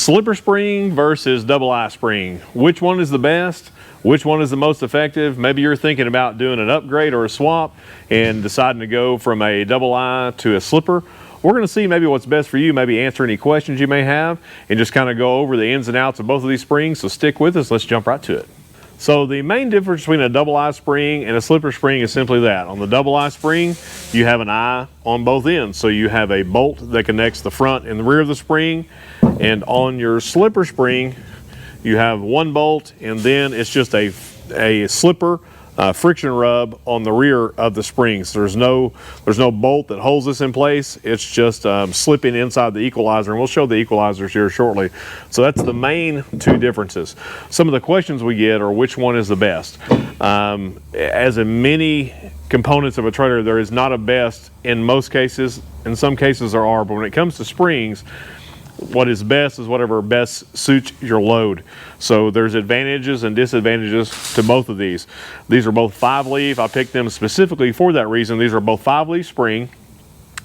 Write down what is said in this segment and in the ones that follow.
Slipper spring versus double I spring. Which one is the best? Which one is the most effective? Maybe you're thinking about doing an upgrade or a swap and deciding to go from a double I to a slipper. We're going to see maybe what's best for you, maybe answer any questions you may have, and just kind of go over the ins and outs of both of these springs. So stick with us. Let's jump right to it. So the main difference between a double I spring and a slipper spring is simply that. On the double I spring, you have an eye on both ends. So you have a bolt that connects the front and the rear of the spring. And on your slipper spring, you have one bolt, and then it's just a slipper friction rub on the rear of the springs. There's no bolt that holds this in place. It's just slipping inside the equalizer, and we'll show the equalizers here shortly. So that's the main two differences. Some of the questions we get are which one is the best. As in many components of a trailer, there is not a best in most cases. In some cases there are, but when it comes to springs, what is best is whatever best suits your load. So there's advantages and disadvantages to both of these. These are both 5-leaf. I picked them specifically for that reason. These are both 5-leaf spring.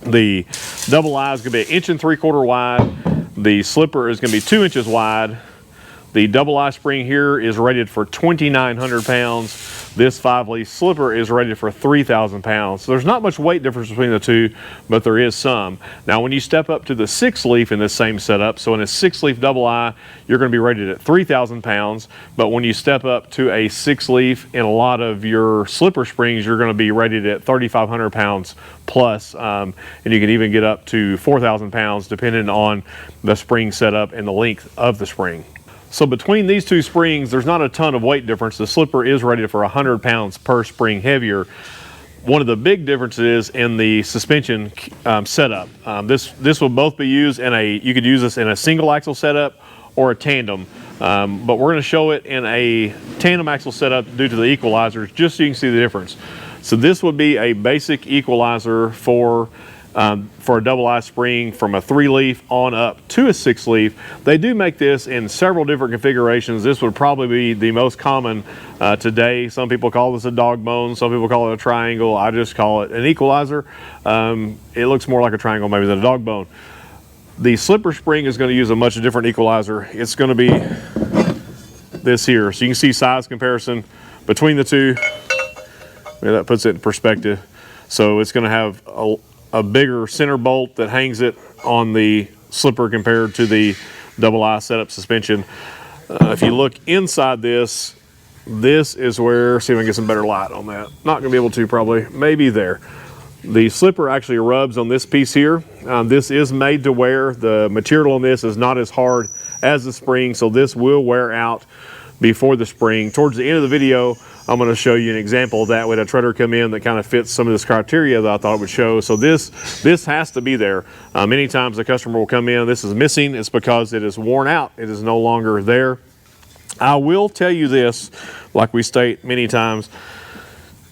The double I is going to be 1 3/4 wide. The slipper is going to be 2 inches wide. The double I spring here is rated for 2,900 pounds. This 5-leaf slipper is rated for 3,000 pounds. So there's not much weight difference between the two, but there is some. Now when you step up to the 6-leaf in this same setup, so in a 6-leaf double I, you're going to be rated at 3,000 pounds. But when you step up to a 6-leaf in a lot of your slipper springs, you're going to be rated at 3,500 pounds plus. And you can even get up to 4,000 pounds depending on the spring setup and the length of the spring. So between these two springs, there's not a ton of weight difference. The slipper is rated for 100 pounds per spring heavier. One of the big differences is in the suspension setup. This will both be used in you could use this in a single axle setup or a tandem. But we're going to show it in a tandem axle setup due to the equalizers, just so you can see the difference. So this would be a basic equalizer for a double I spring from a 3-leaf on up to a 6-leaf. They do make this in several different configurations. This would probably be the most common today. Some people call this a dog bone, some people call it a triangle. I just call it an equalizer. It looks more like a triangle maybe than a dog bone. The slipper spring is going to use a much different equalizer. It's going to be this here. So you can see size comparison between the two. Maybe that puts it in perspective. So it's going to have a bigger center bolt that hangs it on the slipper compared to the double I setup suspension. If you look inside this is where, see if I can get some better light on that. Not gonna be able to probably, maybe there. The slipper actually rubs on this piece here. This is made to wear. The material on this is not as hard as the spring, so this will wear out before the spring. Towards the end of the video, I'm going to show you an example of that with a trailer come in that kind of fits some of this criteria that I thought it would show. So this has to be there. Many times the customer will come in, this is missing. It's because it is worn out. It is no longer there. I will tell you this, like we state many times,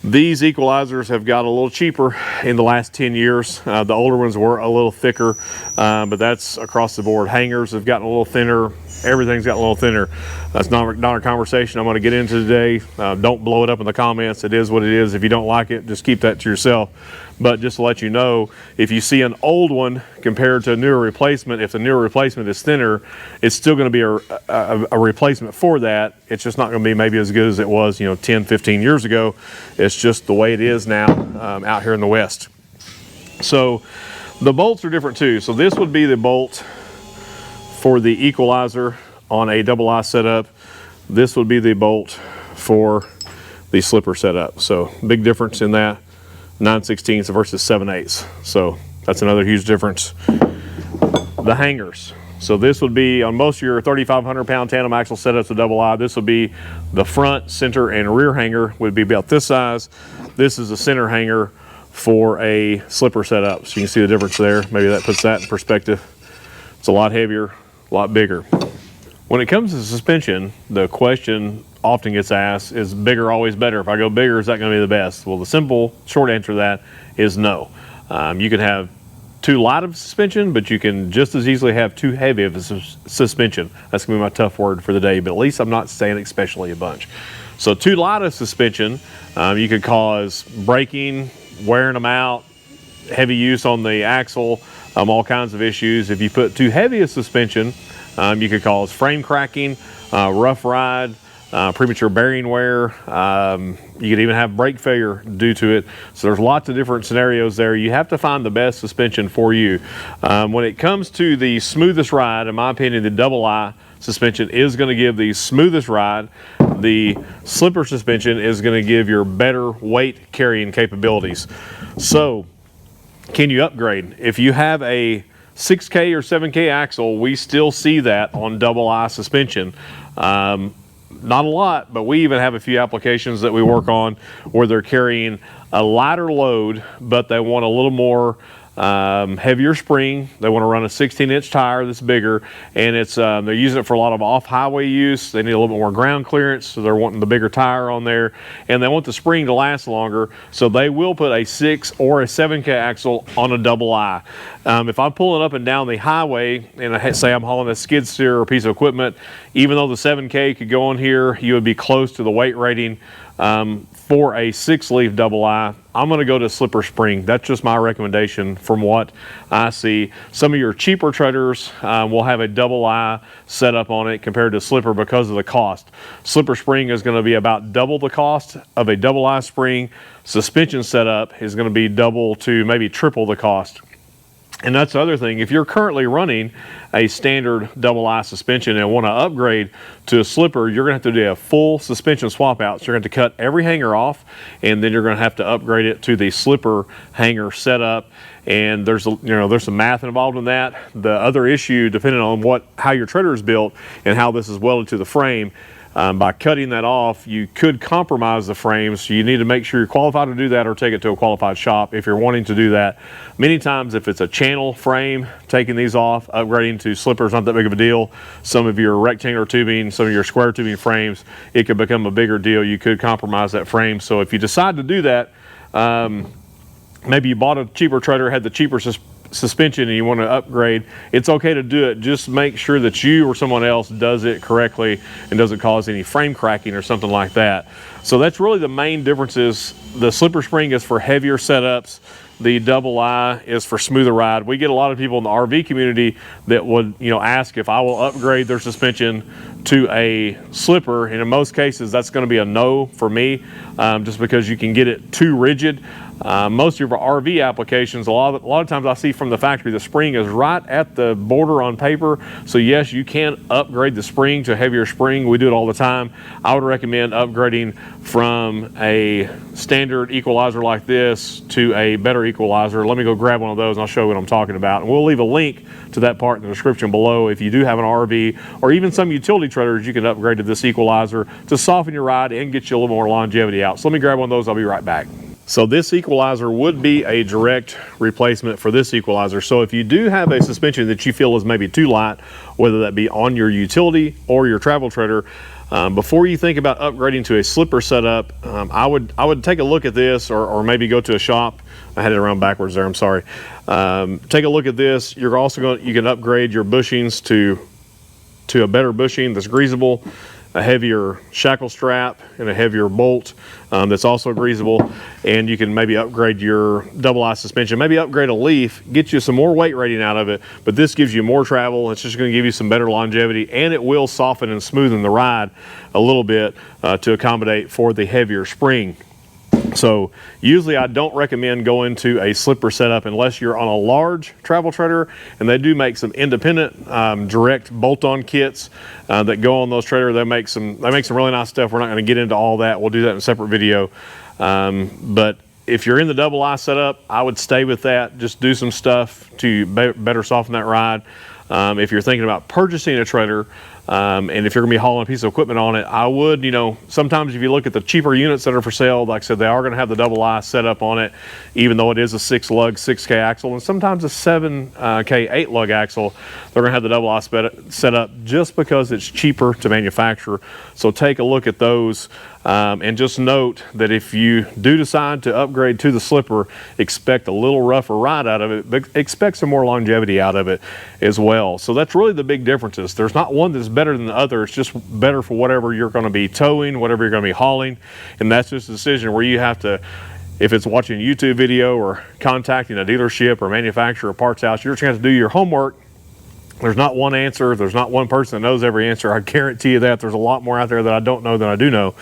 these equalizers have got a little cheaper in the last 10 years. The older ones were a little thicker, but that's across the board. Hangers have gotten a little thinner. Everything's gotten a little thinner. That's not a conversation I'm going to get into today. Don't blow it up in the comments. It is what it is. If you don't like it, just keep that to yourself. But just to let you know, if you see an old one compared to a newer replacement, if the newer replacement is thinner, it's still going to be a replacement for that. It's just not going to be maybe as good as it was, 10, 15 years ago. It's just the way it is now out here in the West. So the bolts are different too. So this would be the bolt for the equalizer on a double I setup. This would be the bolt for the slipper setup. So big difference in that, 9/16 versus 7/8. So that's another huge difference. The hangers. So this would be on most of your 3,500 pound tandem axle setups with double I. This would be the front, center, and rear hanger would be about this size. This is a center hanger for a slipper setup. So you can see the difference there. Maybe that puts that in perspective. It's a lot heavier, a lot bigger. When it comes to suspension, the question often gets asked, is bigger always better? If I go bigger, is that going to be the best? Well, the simple short answer to that is no. You can have too light of suspension, but you can just as easily have too heavy of a suspension. That's going to be my tough word for the day, but at least I'm not saying especially a bunch. So too light of suspension, you could cause braking, wearing them out, heavy use on the axle, all kinds of issues. If you put too heavy a suspension, You could cause frame cracking, rough ride, premature bearing wear. You could even have brake failure due to it. So there's lots of different scenarios there. You have to find the best suspension for you. When it comes to the smoothest ride, in my opinion, the double I suspension is going to give the smoothest ride. The slipper suspension is going to give your better weight carrying capabilities. So can you upgrade? If you have a 6K or 7K axle, we still see that on double I suspension. Not a lot, but we even have a few applications that we work on where they're carrying a lighter load, but they want a little more heavier spring. They want to run a 16-inch tire that's bigger, and it's they're using it for a lot of off-highway use. They need a little bit more ground clearance, so they're wanting the bigger tire on there, and they want the spring to last longer, so they will put a 6 or a 7K axle on a double I. If I'm pulling up and down the highway and say I'm hauling a skid steer or a piece of equipment, even though the 7K could go on here, you would be close to the weight rating. For a 6-leaf double I, I'm going to go to slipper spring. That's just my recommendation from what I see. Some of your cheaper traders will have a double I set up on it compared to slipper because of the cost. Slipper spring is going to be about double the cost of a double I spring. Suspension setup is going to be double to maybe triple the cost. And that's the other thing. If you're currently running a standard double I suspension and want to upgrade to a slipper, you're going to have to do a full suspension swap out. So you're going to have to cut every hanger off, and then you're going to have to upgrade it to the slipper hanger setup. And there's some math involved in that. The other issue, depending on how your trailer is built and how this is welded to the frame, by cutting that off, you could compromise the frame, so you need to make sure you're qualified to do that or take it to a qualified shop if you're wanting to do that. Many times, if it's a channel frame, taking these off, upgrading to slippers, not that big of a deal. Some of your rectangular tubing, some of your square tubing frames, it could become a bigger deal. You could compromise that frame. So if you decide to do that, maybe you bought a cheaper trailer, had the cheaper suspension, and you want to upgrade, it's okay to do it. Just make sure that you or someone else does it correctly and doesn't cause any frame cracking or something like that. So that's really the main differences. The slipper spring is for heavier setups. The double I is for smoother ride. We get a lot of people in the RV community that would, ask if I will upgrade their suspension to a slipper, and in most cases that's going to be a no for me, just because you can get it too rigid. Most of our RV applications, a lot of times I see from the factory the spring is right at the border on paper. So yes, you can upgrade the spring to a heavier spring. We do it all the time. I would recommend upgrading from a standard equalizer like this to a better equalizer. Let me go grab one of those and I'll show you what I'm talking about. And we'll leave a link to that part in the description below. If you do have an RV or even some utility trailers, you can upgrade to this equalizer to soften your ride and get you a little more longevity out. So let me grab one of those. I'll be right back. So this equalizer would be a direct replacement for this equalizer. So if you do have a suspension that you feel is maybe too light, whether that be on your utility or your travel trailer, before you think about upgrading to a slipper setup, I would take a look at this, or maybe go to a shop. I had it around backwards there, I'm sorry. Take a look at this. You're also you can upgrade your bushings to a better bushing that's greasable, a heavier shackle strap, and a heavier bolt that's also greasable. And you can maybe upgrade your double I suspension, maybe upgrade a leaf, get you some more weight rating out of it, but this gives you more travel. It's just going to give you some better longevity, and it will soften and smoothen the ride a little bit to accommodate for the heavier spring. So usually I don't recommend going to a slipper setup unless you're on a large travel trailer, and they do make some independent direct bolt-on kits that go on those trailers. They make some really nice stuff. We're not going to get into all that. We'll do that in a separate video. But if you're in the double I setup, I would stay with that. Just do some stuff to better soften that ride. If you're thinking about purchasing a trailer, and if you're going to be hauling a piece of equipment on it, I would, sometimes if you look at the cheaper units that are for sale, like I said, they are going to have the double I set up on it, even though it is a 6-lug 6K axle, and sometimes a 7K 8-lug axle, they're going to have the double I set up just because it's cheaper to manufacture. So take a look at those. And just note that if you do decide to upgrade to the slipper, expect a little rougher ride out of it, but expect some more longevity out of it as well. So that's really the big differences. There's not one that's better than the other. It's just better for whatever you're going to be towing, whatever you're going to be hauling. And that's just a decision where you have to, if it's watching a YouTube video or contacting a dealership or manufacturer or parts house, you're just going to have to do your homework There's not one answer. There's not one person that knows every answer. I guarantee you that. There's a lot more out there that I don't know than I do know.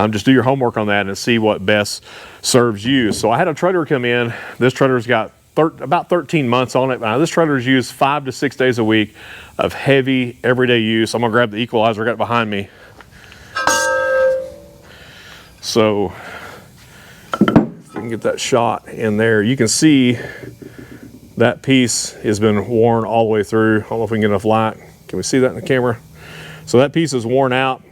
Just do your homework on that and see what best serves you. So I had a trailer come in. This trailer's got about 13 months on it. Now this trailer is used 5 to 6 days a week of heavy everyday use. I'm gonna grab the Equalizer I got behind me. So if we can get that shot in there, you can see that piece has been worn all the way through. I don't know if we can get enough light. Can we see that in the camera? So that piece is worn out.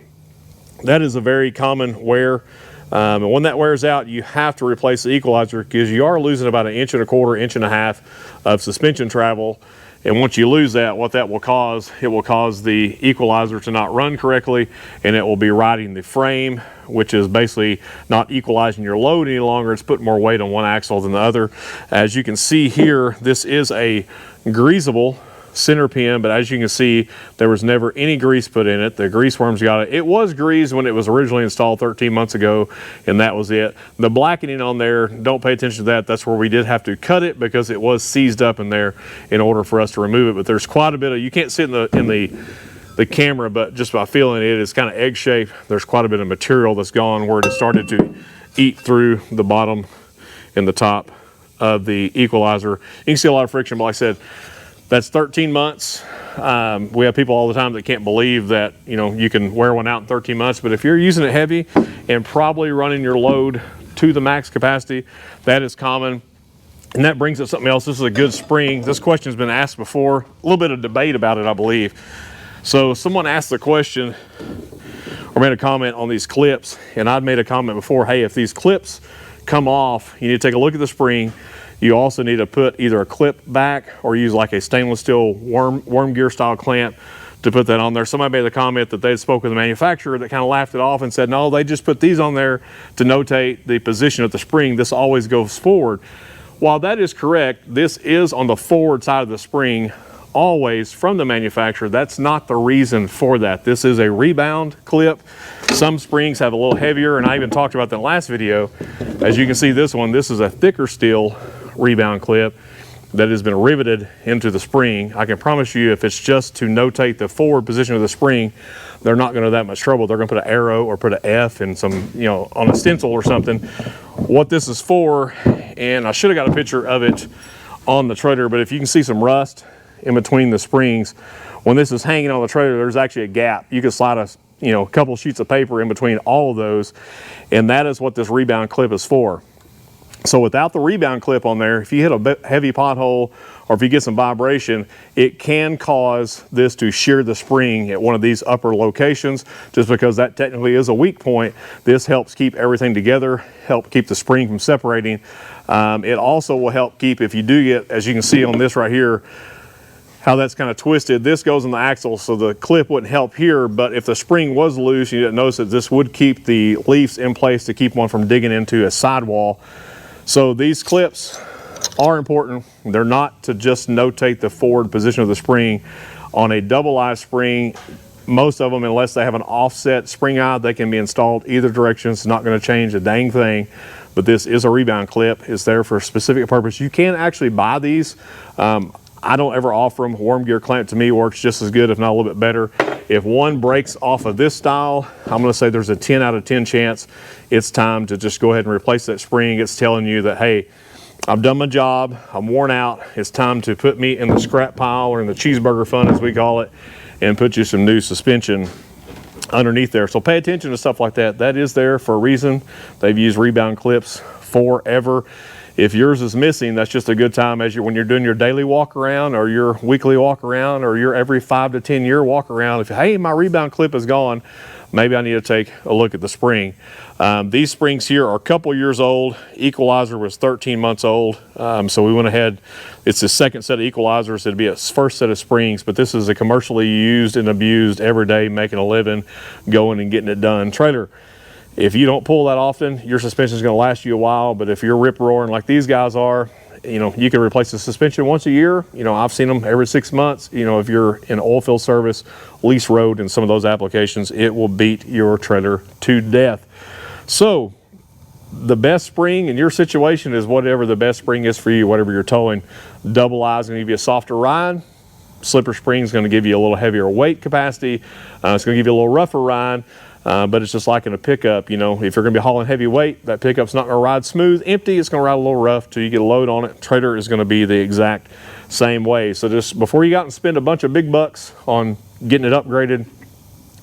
That is a very common wear. And when that wears out, you have to replace the Equalizer because you are losing about 1.25 inches, 1.5 inches of suspension travel. And once you lose that, what that will cause, it will cause the Equalizer to not run correctly, and it will be riding the frame, which is basically not equalizing your load any longer. It's putting more weight on one axle than the other. As you can see here, this is a greasable center pin, but as you can see, there was never any grease put in it. The grease worms got it. It was greased when it was originally installed 13 months ago, and that was it. The blackening on there, don't pay attention to that. That's where we did have to cut it because it was seized up in there in order for us to remove it. But there's quite a bit of, you can't see it in the camera, but just by feeling it, it's kind of egg shaped. There's quite a bit of material that's gone where it started to eat through the bottom and the top of the Equalizer. You can see a lot of friction, but like I said, that's 13 months. We have people all the time that can't believe that, you know, you can wear one out in 13 months, but if you're using it heavy and probably running your load to the max capacity, that is common. And that brings up something else. This is a good spring. This question has been asked before. A little bit of debate about it, I believe. So someone asked the question or made a comment on these clips, and I'd made a comment before, hey, if these clips come off, you need to take a look at the spring. You also need to put either a clip back or use like a stainless steel worm gear style clamp to put that on there. Somebody made the comment that they spoke with the manufacturer that kind of laughed it off and said, no, they just put these on there to notate the position of the spring. This always goes forward. While that is correct, this is on the forward side of the spring always from the manufacturer. That's not the reason for that. This is a rebound clip. Some springs have a little heavier, and I even talked about that in the last video. As you can see, this one, this is a thicker steel rebound clip that has been riveted into the spring. I can promise you, if it's just to notate the forward position of the spring, they're not going to have that much trouble. They're going to put an arrow or put an F in some, you know, on a stencil or something. What this is for, and I should have got a picture of it on the trailer, but if you can see some rust in between the springs, when this is hanging on the trailer, there's actually a gap. You can slide a couple sheets of paper in between all of those, and that is what this rebound clip is for. So without the rebound clip on there, if you hit a heavy pothole or if you get some vibration, it can cause this to shear the spring at one of these upper locations. Just because that technically is a weak point, this helps keep everything together, help keep the spring from separating. It also will help keep, if you do get, as you can see on this right here, how that's kind of twisted. This goes in the axle, so the clip wouldn't help here, but if the spring was loose, you didn't notice that this would keep the leaves in place to keep one from digging into a sidewall. So these clips are important. They're not to just notate the forward position of the spring. On a double eye spring, most of them, unless they have an offset spring eye, they can be installed either direction. It's not going to change a dang thing. But this is a rebound clip. It's there for a specific purpose. You can actually buy these. I don't ever offer them. Worm gear clamp to me works just as good, if not a little bit better. If one breaks off of this style, I'm going to say there's a 10 out of 10 chance it's time to just go ahead and replace that spring. It's telling you that, hey, I've done my job, I'm worn out, it's time to put me in the scrap pile, or in the cheeseburger fund as we call it, and put you some new suspension underneath there. So pay attention to stuff like that. That is there for a reason. They've used rebound clips forever. If yours is missing, that's just a good time when you're doing your daily walk around or your weekly walk around or your every 5 to 10 year walk around. If, hey, my rebound clip is gone, maybe I need to take a look at the spring. These springs here are a couple years old. Equalizer was 13 months old. So we went ahead, it's the second set of Equalizers. It'd be a first set of springs, but this is a commercially used and abused every day, making a living, going and getting it done trailer. If you don't pull that often, your suspension is going to last you a while. But if you're rip roaring like these guys are, you can replace the suspension once a year. I've seen them every 6 months. If you're in oil field service, lease road, and some of those applications, it will beat your trailer to death. So the best spring in your situation is whatever the best spring is for you, whatever you're towing. Double I is going to give you a softer ride. slipper spring is going to give you a little heavier weight capacity. It's going to give you a little rougher ride. But it's just like in a pickup, you know, if you're going to be hauling heavy weight, that pickup's not going to ride smooth. Empty, it's going to ride a little rough till you get a load on it. Trailer is going to be the exact same way. So just before you go out and spend a bunch of big bucks on getting it upgraded,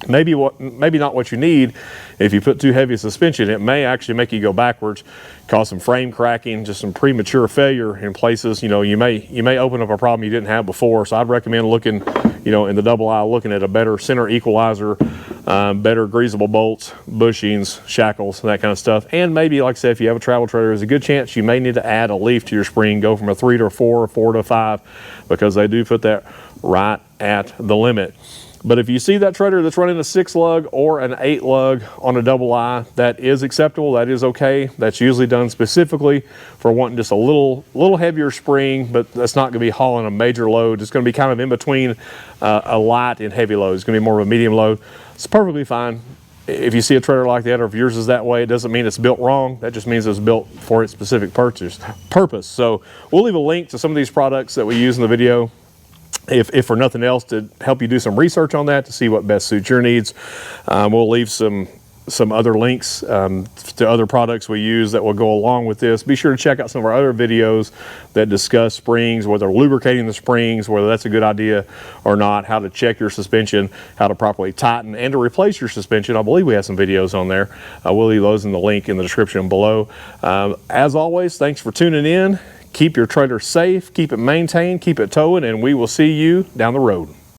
maybe not what you need. If you put too heavy a suspension, it may actually make you go backwards, cause some frame cracking, just some premature failure in places. You know, you may open up a problem you didn't have before. So I'd recommend looking, you know, in the double aisle, looking at a better center equalizer, better greasable bolts, bushings, shackles, that kind of stuff. And maybe, like I said, if you have a travel trailer, there's a good chance you may need to add a leaf to your spring, go from a 3 to a 4, or 4 to a 5, because they do put that right at the limit. But if you see that trailer that's running a 6 lug or an 8 lug on a double I, that is acceptable, that is okay. That's usually done specifically for wanting just a little heavier spring, but that's not gonna be hauling a major load. It's gonna be kind of in between a light and heavy load. It's gonna be more of a medium load. It's perfectly fine. If you see a trailer like that, or if yours is that way, it doesn't mean it's built wrong. That just means it's built for its specific purpose. So we'll leave a link to some of these products that we use in the video, if for nothing else, to help you do some research on that to see what best suits your needs. We'll leave some other links to other products we use that will go along with this. Be sure to check out some of our other videos that discuss springs, whether lubricating the springs, whether that's a good idea or not, how to check your suspension, how to properly tighten and to replace your suspension. I believe we have some videos on there. We'll leave those in the link in the description below. As always, thanks for tuning in. Keep your trailer safe, keep it maintained, keep it towing, and we will see you down the road.